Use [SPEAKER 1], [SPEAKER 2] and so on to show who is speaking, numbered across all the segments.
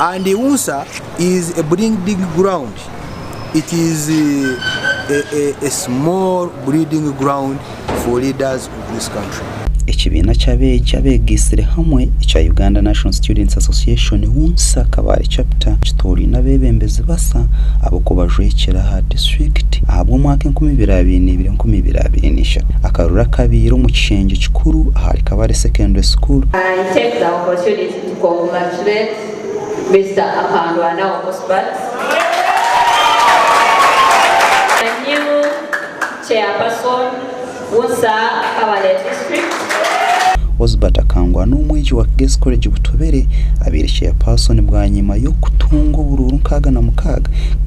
[SPEAKER 1] And the UNSA is a breeding ground. It is a small breeding ground for leaders of this country.
[SPEAKER 2] Ekibiina ky'abeegisire hamwe ekya Uganda National Students Association UNSA Kabale chapter kitolina abeebembezi basa abokubajwekera ha district ahabw'omwaka 2022 akarura kabiira omu kishengye kikuru ahari Kabale Secondary School.
[SPEAKER 3] I take the opportunity to congratulate Mr. Akandwana Osbat, the new chairperson UNSA Kabale district.
[SPEAKER 2] Osbat akangwa n'omweji wa Guest College Butobere abiri chairperson bwa nyuma yo kutunga obururu 66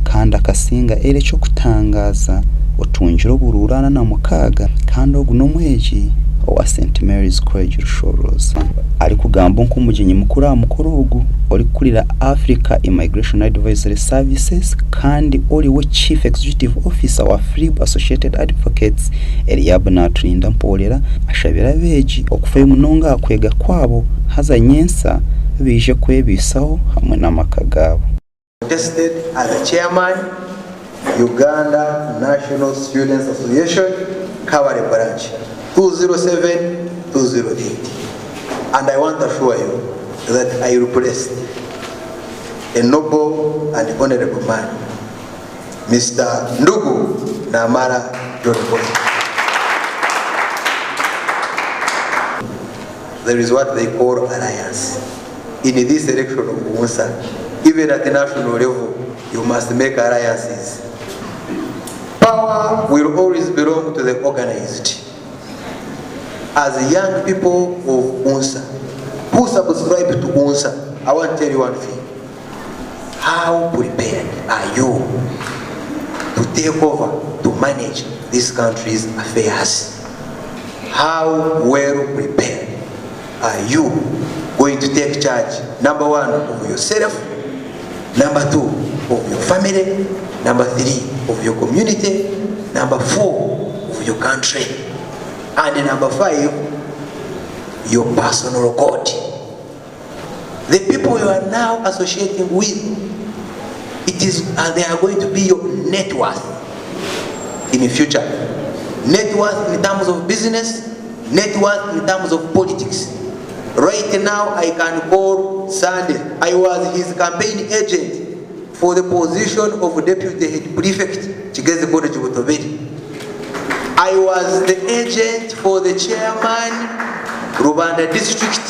[SPEAKER 2] kandi akasinga ere cyo kutangaza otunjiro obururana na 6 kandi ogu n'omweji wa St Mary's College Rushoroza ari kugamba nko mugenyi mukuru amukoro ogu ori kurira Africa Immigration Advisory Services kandi ori we Chief Executive Officer wa FRIB Associated Advocates Eliab Naturinda mporera ashabira beji okufayo munonga akwega kwabo haza nyensa bije kwebisaho hamwe n'amakagabo.
[SPEAKER 1] Tested as a chairman Uganda National Students Association Kabale branch 207-208, and I want to assure you that I replaced a noble and honorable man, Mr. Ndugu Namara John. There is what they call alliance. In this election of UNSA, even at the national level, you must make alliances. Power will always belong to the organized. As young people of UNSA who subscribe to UNSA, I want to tell you one thing. How prepared are you to take over, to manage this country's affairs? How well prepared are you going to take charge, number 1, of yourself, number 2, of your family, number 3, of your community, number 4, of your country, and number 5, your personal God. The people you are now associating with, they are going to be your net worth in the future. Net worth in terms of business, net worth in terms of politics. Right now, I can call Sunday. I was his campaign agent for the position of Deputy Head Prefect, Guest College Butobere. I was the agent for the chairman, Rubanda District,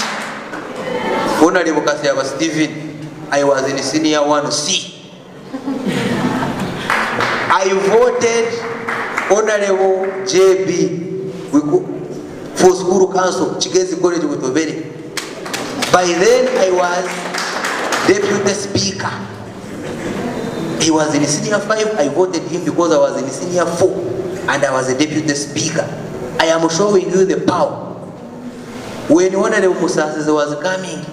[SPEAKER 1] Honorable Kasiaba Stephen. I was in Senior 1C. I voted Honorable JB for School Council, Guest College Butobere. By then, I was Deputy Speaker. He was in Senior 5, I voted him because I was in Senior 4, and I was a Deputy Speaker. I am showing you the power. When one of the Musas was coming,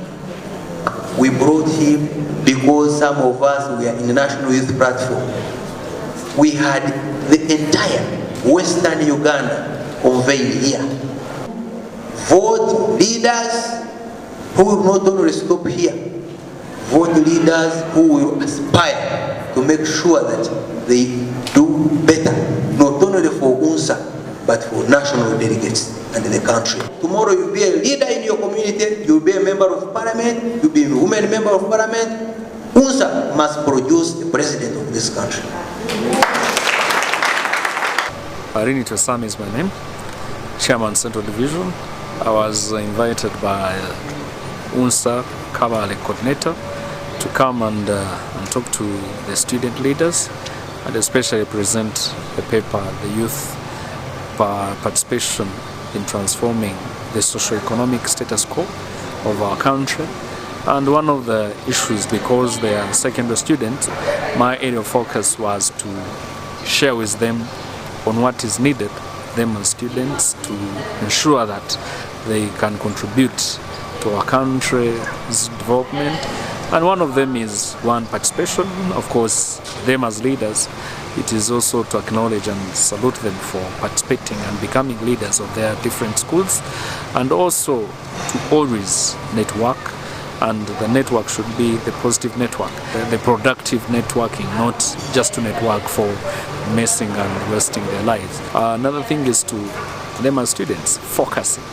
[SPEAKER 1] we brought him because some of us were in the National Youth Platform. We had the entire Western Uganda convened here. Vote leaders who will not only stop here, vote leaders who will aspire to make sure that they do better, not only for UNSA, but for national delegates and the country. Tomorrow you'll be a leader in your community, you'll be a member of parliament, you'll be a woman member of parliament. UNSA must produce the president of this country.
[SPEAKER 4] Irini Tosam is my name, Chairman Central Division. I was invited by UNSA Kabale coordinator to come and talk to the student leaders and especially present the paper, the youth participation in transforming the socio-economic status quo of our country. And one of the issues, because they are secondary students, my area of focus was to share with them on what is needed, them as students, to ensure that they can contribute to our country's development. And one of them is one, participation. Of course, them as leaders, it is also to acknowledge and salute them for participating and becoming leaders of their different schools, and also to always network and the network should be the positive network, the productive networking, not just to network for messing and wasting their lives. Another thing is to them as students, focusing.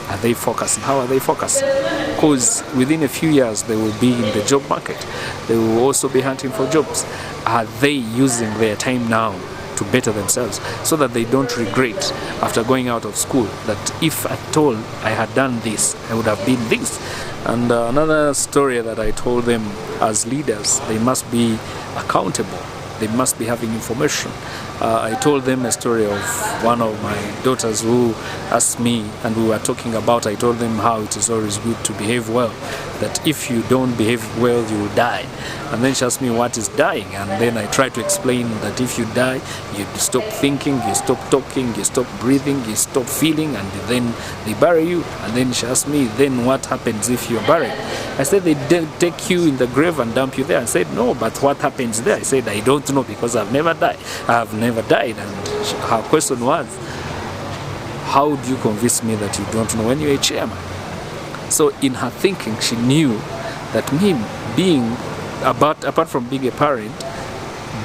[SPEAKER 4] Are they focusing? How are they focusing? Because within a few years they will be in the job market. They will also be hunting for jobs. Are they using their time now to better themselves so that they don't regret after going out of school that if at all I had done this, I would have been this? And another story that I told them, as leaders, they must be accountable. They must be having information. I told them a story of one of my daughters who asked me, and we were talking about, I told them how it is always good to behave well, that if you don't behave well, you will die. And then she asked me, what is dying? And then I tried to explain that if you die, you stop thinking, you stop talking, you stop breathing, you stop feeling, and then they bury you. And then she asked me, then what happens if you're buried? I said, they take you in the grave and dump you there. I said, no, but what happens there? I said, I don't know, because I've never died. I've never died. And her question was, how do you convince me that you don't know when you're a chairman? So in her thinking, she knew that me being, apart from being a parent,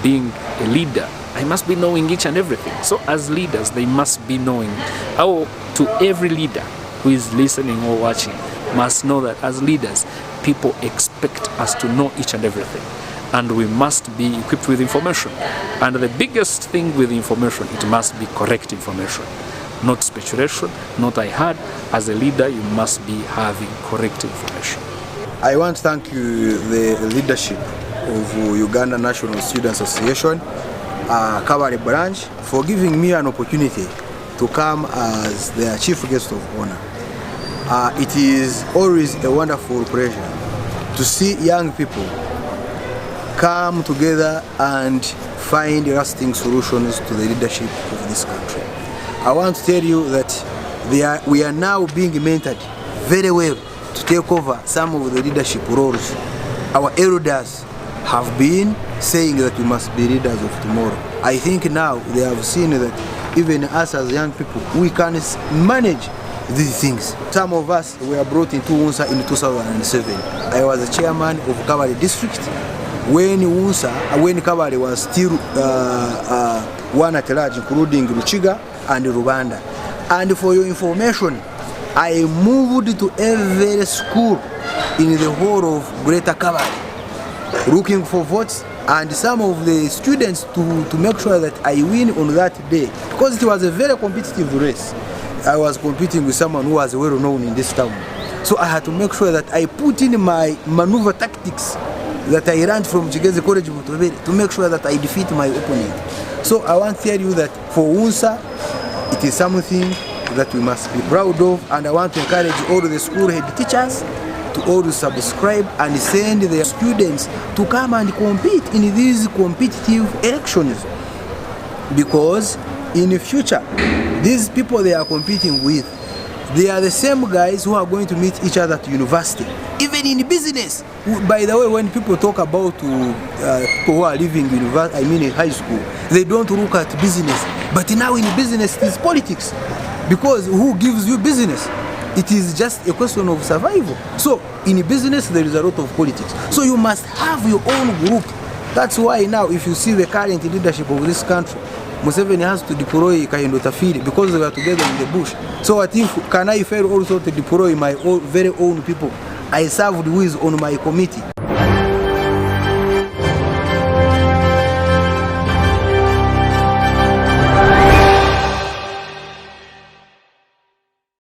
[SPEAKER 4] being a leader, I must be knowing each and everything. So as leaders, they must be knowing. To every leader who is listening or watching must know that as leaders, people expect us to know each and everything. And we must be equipped with information. And the biggest thing with information, it must be correct information. Not speculation, not I heard. As a leader, you must be having correct information.
[SPEAKER 1] I want to thank you, the leadership of Uganda National Students Association, Kabale branch, for giving me an opportunity to come as their chief guest of honor. It is always a wonderful pleasure to see young people come together and find lasting solutions to the leadership of this country. I want to tell you that we are now being mentored very well to take over some of the leadership roles. Our elders have been saying that we must be leaders of tomorrow. I think now they have seen that even us as young people, we can manage these things. Some of us were brought into UNSA in 2007. I was the chairman of Kabale district when Kabale was still one at large, including Ruchiga and Rubanda. And for your information, I moved to every school in the whole of Greater Kabale, looking for votes, and some of the students to make sure that I win on that day, because it was a very competitive race. I was competing with someone who was well known in this town. So I had to make sure that I put in my maneuver tactics that I learned from Guest College to make sure that I defeat my opponent. So I want to tell you that for UNSA, it is something that we must be proud of, and I want to encourage all the school head teachers to always subscribe and send their students to come and compete in these competitive elections, because in the future, these people they are competing with, they are the same guys who are going to meet each other at university. Even in business, by the way, when people talk about people who are leaving university, in high school, they don't look at business. But now in business, it is politics. Because who gives you business? It is just a question of survival. So in business, there is a lot of politics. So you must have your own group. That's why now, if you see the current leadership of this country, Museveni has to deploy Kayendo Tafiri because they were together in the bush. So what if can I fail also to deploy my very own people I served with on my committee?